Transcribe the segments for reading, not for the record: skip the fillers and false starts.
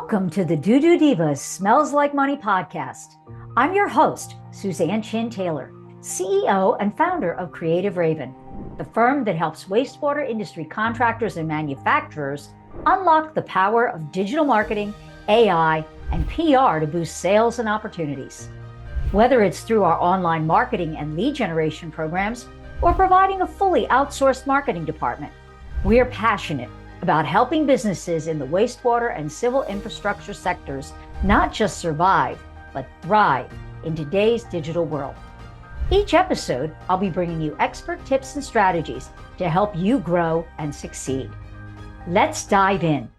Welcome to the Doo-Doo Divas Smells Like Money podcast. I'm your host, Suzan Chin-Taylor, CEO and founder of Creative Raven, the firm that helps wastewater industry contractors and manufacturers unlock the power of digital marketing, AI, and PR to boost sales and opportunities. Whether it's through our online marketing and lead generation programs or providing a fully outsourced marketing department, we are passionate about helping businesses in the wastewater and civil infrastructure sectors not just survive, but thrive in today's digital world. Each episode, I'll be bringing you expert tips and strategies to help you grow and succeed. Let's dive in.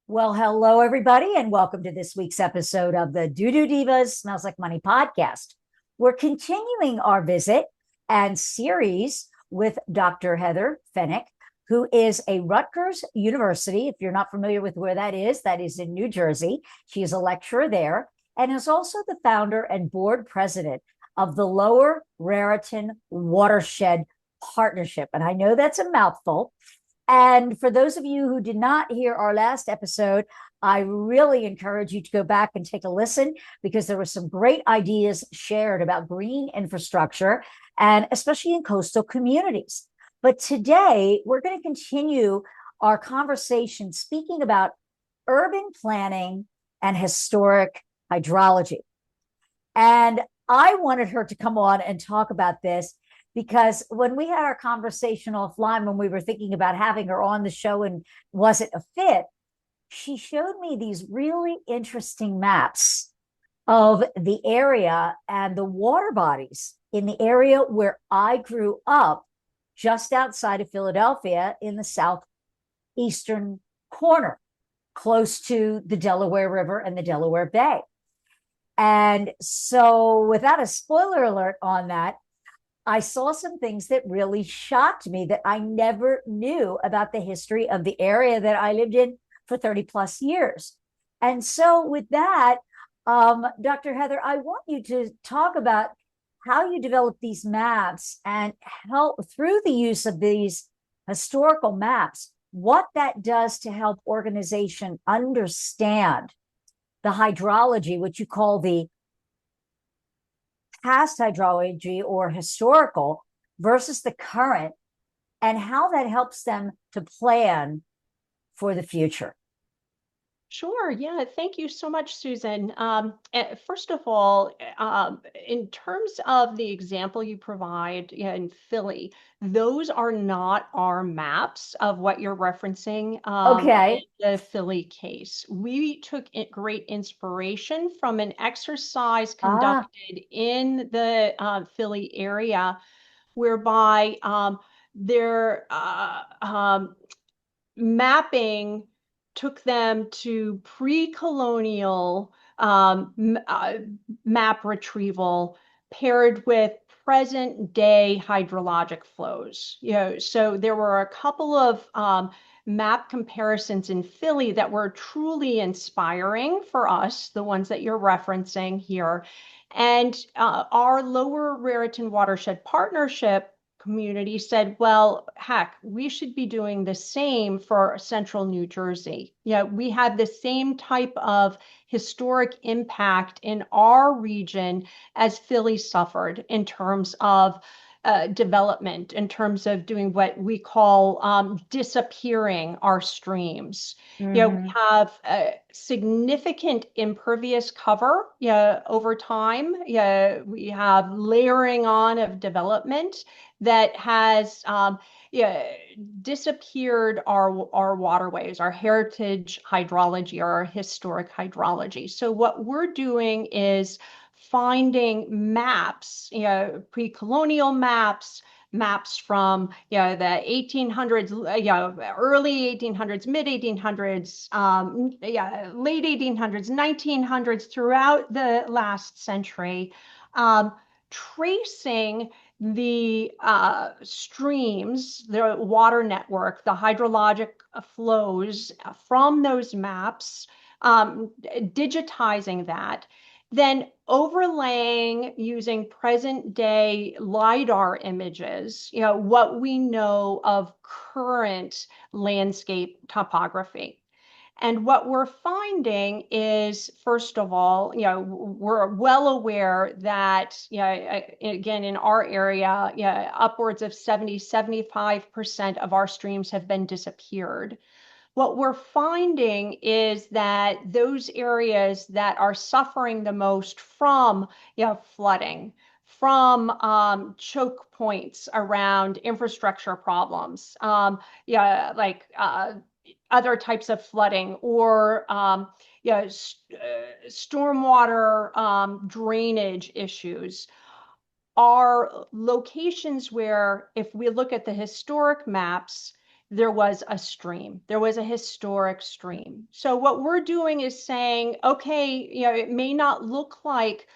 Well, hello, everybody, and welcome to this week's episode of the Doo-Doo Divas Smells Like Money podcast. We're continuing our visit and series with Dr. Heather Fenyk, who is a Rutgers University. If you're not familiar with where that is in New Jersey. She is a lecturer there and is also the founder and board president of the Lower Raritan Watershed Partnership. And I know that's a mouthful. And for those of you who did not hear our last episode, I really encourage you to go back and take a listen because there were some great ideas shared about green infrastructure, and especially in coastal communities. But today, we're going to continue our conversation speaking about urban planning and historic hydrology. And I wanted her to come on and talk about this because when we had our conversation offline, when we were thinking about having her on the show and was it a fit, she showed me these really interesting maps of the area and the water bodies in the area where I grew up, just outside of Philadelphia in the southeastern corner, close to the Delaware River and the Delaware Bay. And so without a spoiler alert on that, I saw some things that really shocked me that I never knew about the history of the area that I lived in for 30 plus years. And so with that, Dr. Heather, I want you to talk about how you develop these maps and help through the use of these historical maps, what that does to help organization understand the hydrology, which you call the past hydrology or historical versus the current, and how that helps them to plan for the future. Sure. Yeah. Thank you so much, Susan. First of all, in terms of the example you provide in Philly, those are not our maps of what you're referencing Okay. in the Philly case. We took great inspiration from an exercise conducted in the Philly area whereby their mapping took them to pre-colonial map retrieval paired with present day hydrologic flows. So there were a couple of map comparisons in Philly that were truly inspiring for us, the ones that you're referencing here. And our Lower Raritan Watershed Partnership community said, well, heck, we should be doing the same for central New Jersey. We have the same type of historic impact in our region as Philly suffered in terms of development, in terms of doing what we call disappearing our streams. Mm-hmm. We have a significant impervious cover over time. We have layering on of development that has disappeared our waterways, our heritage hydrology, or our historic hydrology. So what we're doing is finding maps, pre-colonial maps, maps from the 1800s, early 1800s, mid 1800s, late 1800s, 1900s, throughout the last century, tracing the streams, the water network, the hydrologic flows from those maps, digitizing that, then overlaying using present day LIDAR images, what we know of current landscape topography. And what we're finding is, first of all, we're well aware that, again, in our area, upwards of 75% of our streams have been disappeared. What we're finding is that those areas that are suffering the most from, flooding, from choke points around infrastructure problems, like other types of flooding, or stormwater drainage issues, are locations where, if we look at the historic maps, there was a stream. There was a historic stream. So what we're doing is saying, okay, it may not look like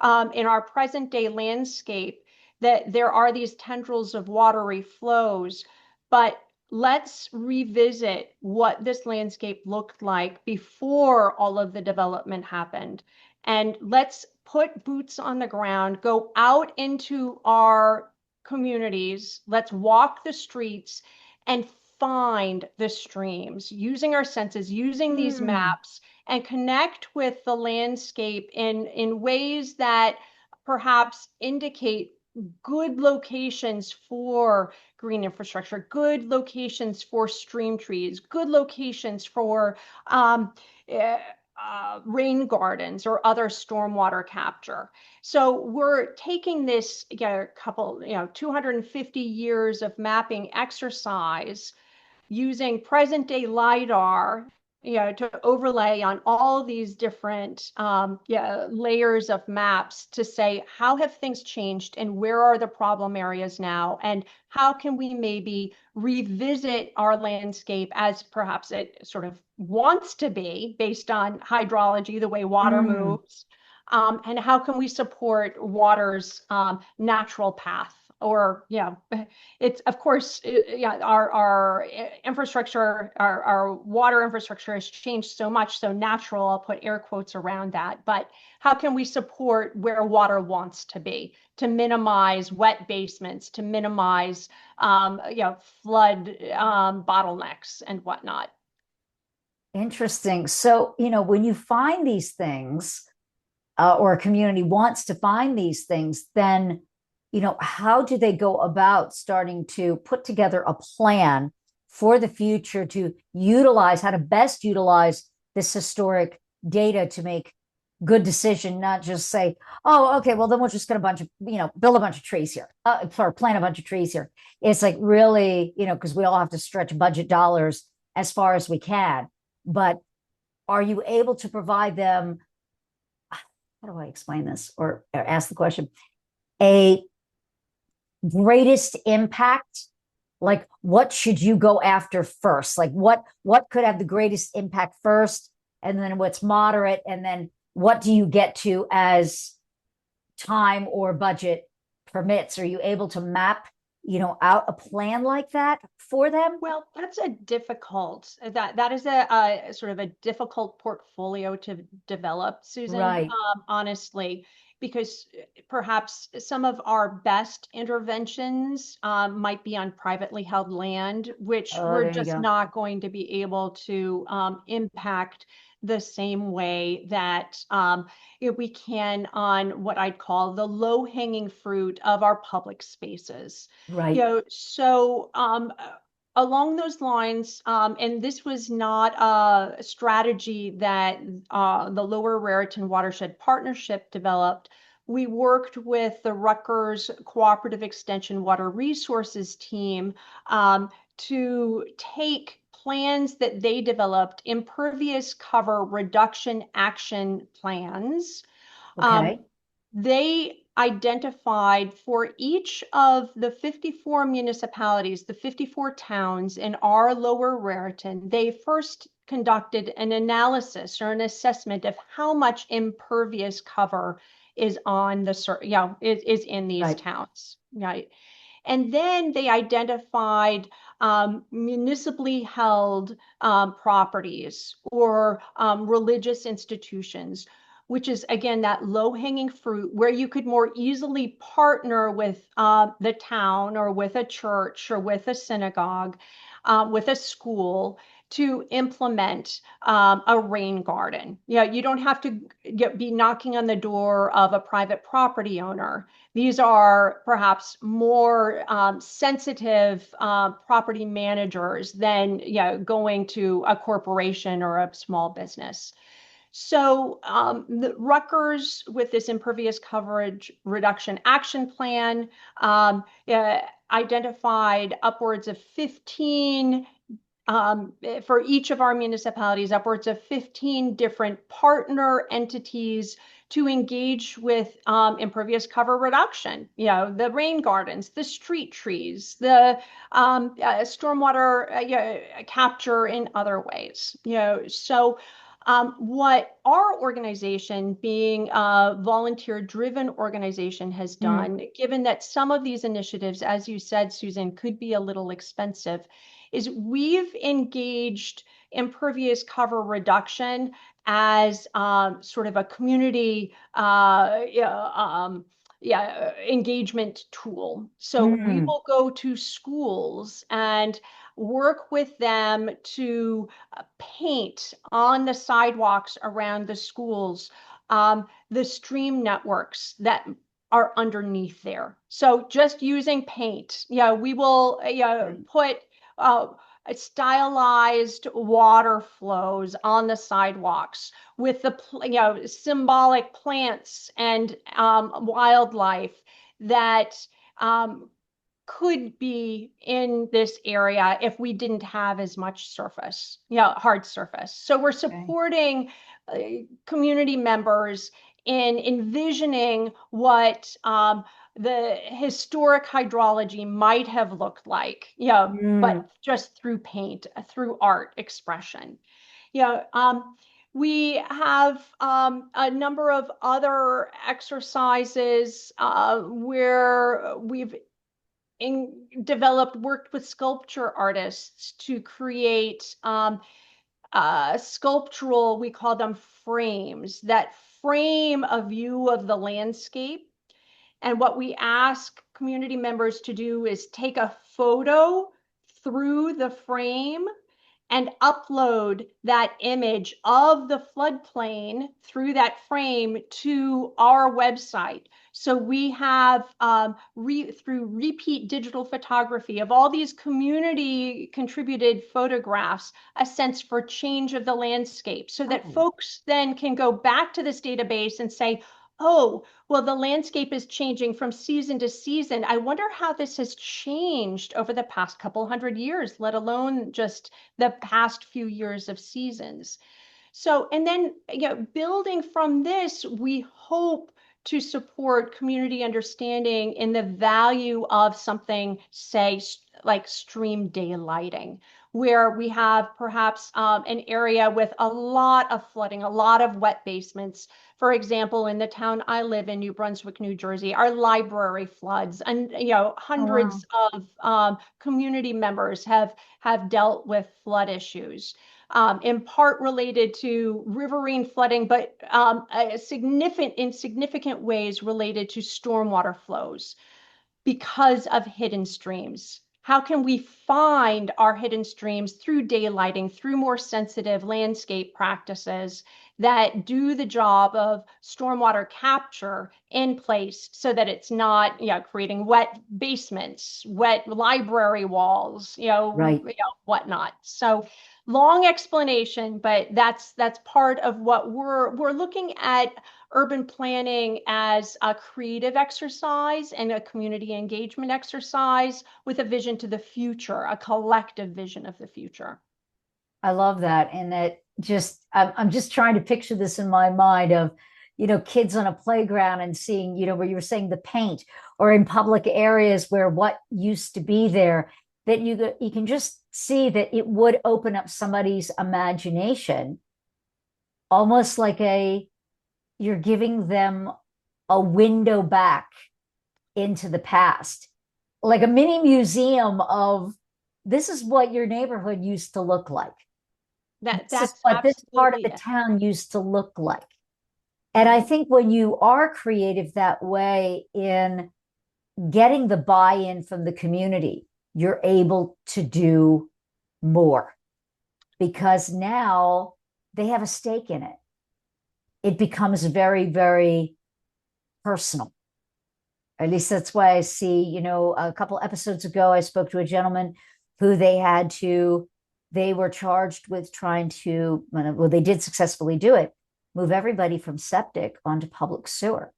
in our present day landscape that there are these tendrils of watery flows, but let's revisit what this landscape looked like before all of the development happened. And let's put boots on the ground, go out into our communities, let's walk the streets and find the streams using our senses, using these maps, and connect with the landscape in ways that perhaps indicate good locations for green infrastructure, good locations for stream trees, good locations for rain gardens or other stormwater capture. So we're taking this 250 years of mapping exercise using present day LIDAR, to overlay on all these different layers of maps to say, how have things changed and where are the problem areas now? And how can we maybe revisit our landscape as perhaps it sort of wants to be based on hydrology, the way water moves? And how can we support water's natural path? Or, it's, of course, our infrastructure, our water infrastructure has changed so much, so natural, I'll put air quotes around that. But how can we support where water wants to be, to minimize wet basements, to minimize, flood bottlenecks and whatnot? Interesting. So, when you find these things, or a community wants to find these things, then how do they go about starting to put together a plan for the future to utilize, how to best utilize this historic data to make good decision, not just say, oh, okay, well, then we'll just get a bunch of, build a bunch of trees here, or plant a bunch of trees here. It's like really, because we all have to stretch budget dollars as far as we can. But are you able to provide them, how do I explain this or ask the question, a greatest impact? Like, what should you go after first? Like, what could have the greatest impact first, and then what's moderate, and then what do you get to as time or budget permits? Are you able to map out a plan like that for them? Well, that's a difficult, that is a sort of a difficult portfolio to develop, Susan, Right. honestly, because perhaps some of our best interventions might be on privately held land, which Oh, we're there you just go. not going to be able to impact the same way that we can on what I'd call the low-hanging fruit of our public spaces. Right. So along those lines, and this was not a strategy that the Lower Raritan Watershed Partnership developed. We worked with the Rutgers Cooperative Extension Water Resources team to take plans that they developed, impervious cover reduction action plans. Okay. They identified for each of the 54 municipalities, the 54 towns in our Lower Raritan, they first conducted an analysis or an assessment of how much impervious cover is on the, is in these Right. towns, right? And then they identified municipally held properties or religious institutions, which is, again, that low-hanging fruit where you could more easily partner with the town or with a church or with a synagogue, with a school to implement a rain garden. You don't have to be knocking on the door of a private property owner. These are perhaps more sensitive property managers than going to a corporation or a small business. So the Rutgers, with this impervious coverage reduction action plan, identified upwards of 15 for each of our municipalities, upwards of 15 different partner entities to engage with impervious cover reduction. The rain gardens, the street trees, the stormwater capture in other ways. So what our organization, being a volunteer-driven organization, has done, given that some of these initiatives, as you said, Susan, could be a little expensive, is we've engaged impervious cover reduction as sort of a community engagement tool. So we will go to schools and work with them to paint on the sidewalks around the schools the stream networks that are underneath there. So just using paint, we will put stylized water flows on the sidewalks with the symbolic plants and wildlife that could be in this area if we didn't have as much surface, hard surface. So we're supporting community members in envisioning what the historic hydrology might have looked like, but just through paint, through art expression. We have a number of other exercises where we've worked with sculpture artists to create sculptural, we call them frames, that frame a view of the landscape. And what we ask community members to do is take a photo through the frame and upload that image of the floodplain through that frame to our website. So we have, through repeat digital photography of all these community contributed photographs, a sense for change of the landscape, so that folks then can go back to this database and say, oh, well, the landscape is changing from season to season. I wonder how this has changed over the past couple hundred years, let alone just the past few years of seasons. So, and then, building from this, we hope to support community understanding in the value of something, say, like stream daylighting, where we have perhaps an area with a lot of flooding, a lot of wet basements. For example, in the town I live in, New Brunswick, New Jersey, our library floods, and hundreds of community members have dealt with flood issues. In part related to riverine flooding, but in significant ways related to stormwater flows because of hidden streams. How can we find our hidden streams through daylighting, through more sensitive landscape practices that do the job of stormwater capture in place so that it's not, creating wet basements, wet library walls, whatnot. So long explanation, but that's part of what we're looking at urban planning as a creative exercise and a community engagement exercise with a vision to the future, a collective vision of the future. I love that. And that I'm just trying to picture this in my mind of, kids on a playground and seeing, where you were saying the paint, or in public areas where what used to be there, that you can just see that it would open up somebody's imagination, almost like you're giving them a window back into the past, like a mini museum of, this is what your neighborhood used to look like. That's what this part of the town used to look like. And I think when you are creative that way in getting the buy-in from the community, you're able to do more. because now they have a stake in it. It becomes very, very personal. At least that's why I see, a couple episodes ago, I spoke to a gentleman who they were charged with trying to, well, they did successfully do it, move everybody from septic onto public sewer.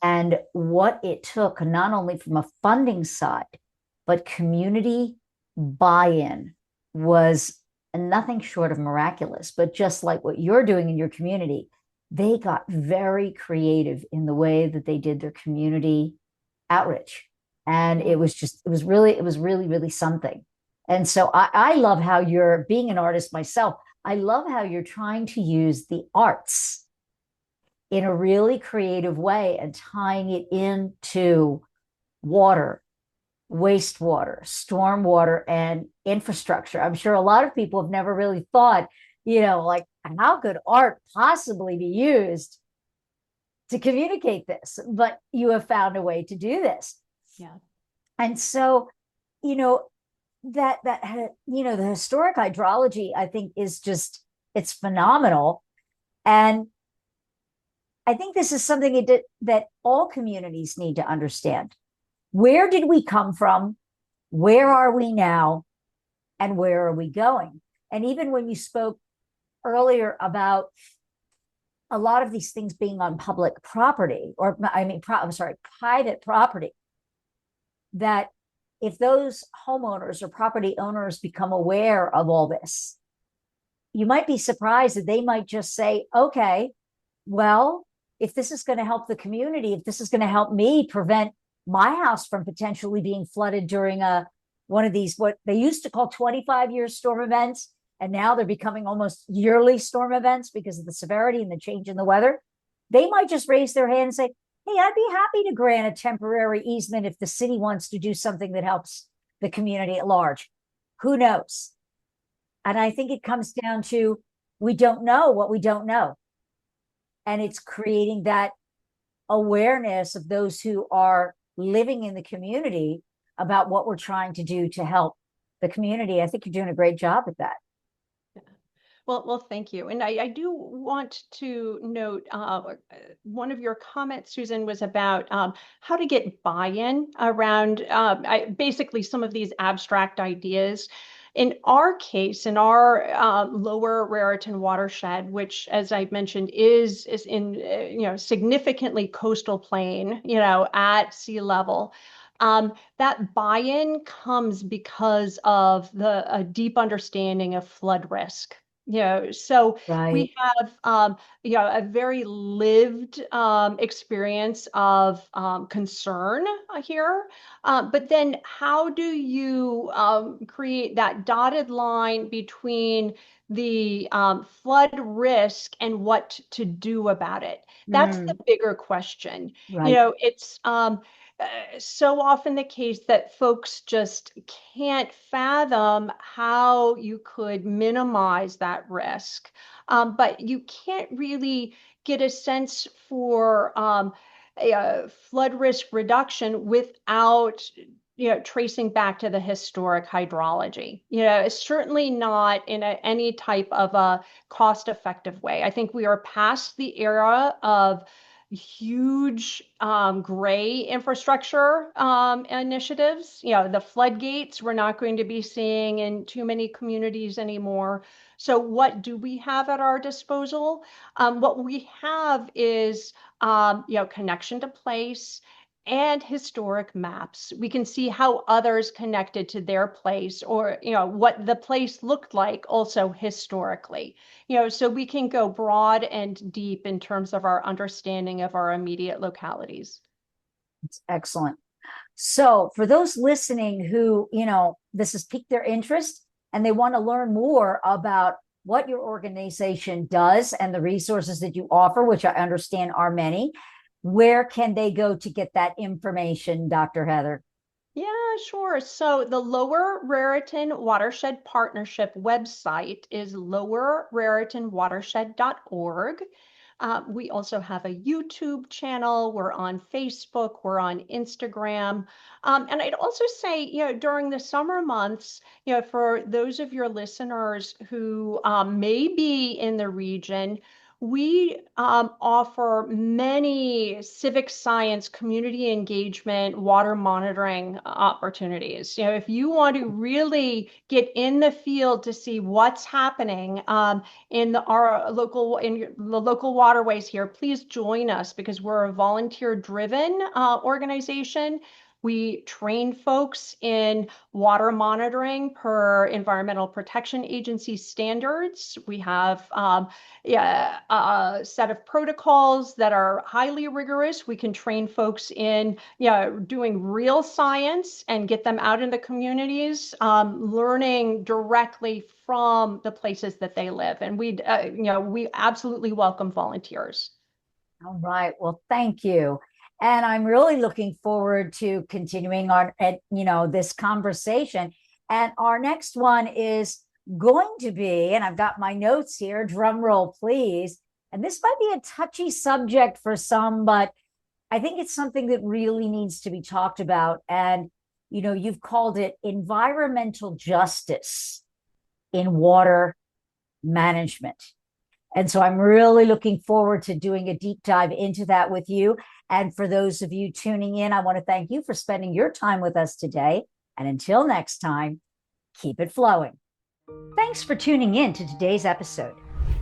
And what it took, not only from a funding side, but community buy-in was nothing short of miraculous. But just like what you're doing in your community, they got very creative in the way that they did their community outreach. And it was really, really something. And so I love how you're being an artist myself. I love how you're trying to use the arts in a really creative way and tying it into water, wastewater, stormwater, and infrastructure. I'm sure a lot of people have never really thought, like, how could art possibly be used to communicate this? But you have found a way to do this. Yeah. And so, that the historic hydrology, I think, is just, it's phenomenal. And I think this is something that all communities need to understand. Where did we come from? Where are we now? And where are we going? And even when you spoke earlier about a lot of these things being on public property, private property, that if those homeowners or property owners become aware of all this, you might be surprised that they might just say, okay, well, if this is going to help the community, if this is going to help me prevent my house from potentially being flooded during one of these, what they used to call 25-year storm events, and now they're becoming almost yearly storm events because of the severity and the change in the weather, they might just raise their hand and say, hey, I'd be happy to grant a temporary easement if the city wants to do something that helps the community at large. Who knows? And I think it comes down to, we don't know what we don't know. And it's creating that awareness of those who are living in the community about what we're trying to do to help the community. I think you're doing a great job at that. Well, thank you. And I do want to note one of your comments, Suzan, was about how to get buy-in around basically some of these abstract ideas. In our case, in our Lower Raritan Watershed, which, as I mentioned, is in significantly coastal plain, at sea level. That buy-in comes because of a deep understanding of flood risk. So Right. we have, a very lived experience of concern here. But then how do you create that dotted line between the flood risk and what to do about it? That's the bigger question. Right. It's so often the case that folks just can't fathom how you could minimize that risk. But you can't really get a sense for flood risk reduction without tracing back to the historic hydrology. It's certainly not in any type of a cost-effective way. I think we are past the era of huge gray infrastructure initiatives. The floodgates we're not going to be seeing in too many communities anymore. So what do we have at our disposal? What we have is connection to place and historic maps. We can see how others connected to their place, or what the place looked like also historically. So we can go broad and deep in terms of our understanding of our immediate localities. It's excellent. So for those listening who, this has piqued their interest and they want to learn more about what your organization does and the resources that you offer, which I understand are many, where can they go to get that information, Dr. Heather? Yeah, sure. So the Lower Raritan Watershed Partnership website is lowerraritanwatershed.org. We also have a YouTube channel. We're on Facebook. We're on Instagram. And I'd also say, during the summer months, for those of your listeners who may be in the region, we offer many civic science, community engagement, water monitoring opportunities. If you want to really get in the field to see what's happening in the local waterways here, please join us because we're a volunteer-driven organization. We train folks in water monitoring per Environmental Protection Agency standards. We have a set of protocols that are highly rigorous. We can train folks in doing real science and get them out in the communities, learning directly from the places that they live. And we absolutely welcome volunteers. All right. Well, thank you. And I'm really looking forward to continuing on, this conversation. And our next one is going to be, and I've got my notes here, drum roll, please. And this might be a touchy subject for some, but I think it's something that really needs to be talked about. And, you've called it environmental justice in water management. And so I'm really looking forward to doing a deep dive into that with you. And for those of you tuning in, I want to thank you for spending your time with us today. And until next time, keep it flowing. Thanks for tuning in to today's episode.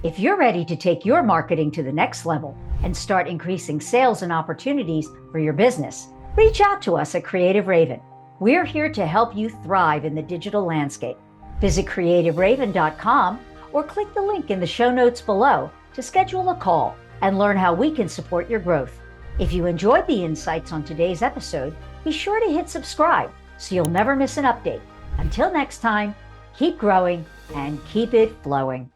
If you're ready to take your marketing to the next level and start increasing sales and opportunities for your business, reach out to us at Creative Raven. We're here to help you thrive in the digital landscape. Visit creativeraven.com or click the link in the show notes below to schedule a call and learn how we can support your growth. If you enjoyed the insights on today's episode, be sure to hit subscribe so you'll never miss an update. Until next time, keep growing and keep it flowing.